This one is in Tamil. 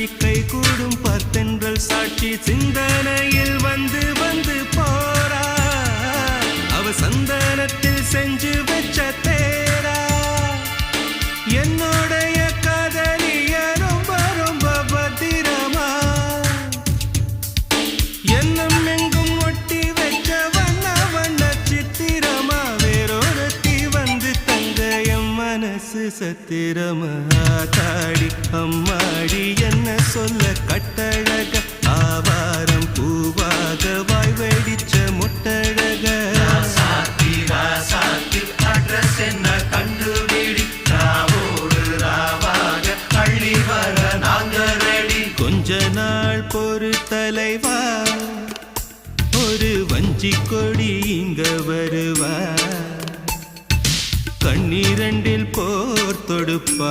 காட்சி கை கூடும் பார்த்தென்றல் சாட்சி சிந்தனையில் வந்து வந்து போறா அவ சந்தனத்தில் செஞ்சு வச்ச தேரா என்னுடைய காதலிய ரொம்ப ரொம்ப பத்திரமா என்னும் எங்கும் ஒட்டி வச்ச வண்ண வண்ண சித்திரமா வேறொருத்தி வந்து தங்க என் மனசு சத்திரமா தாடி அம்மாடி என்ன சொல்ல கட்டழக ஆவாரம் பூவாக வாய் வெடிச்ச முட்டழக அட்ரஸ் என்ன கண்டுபிடி ராவோடு ராவாக அள்ளி வர நாங்க ரெடி கொஞ்ச நாள் பொறு தலைவா ஒரு வஞ்சி கொடி இங்க வருவா கண்ணீரண்டில் போர் தொடுப்பா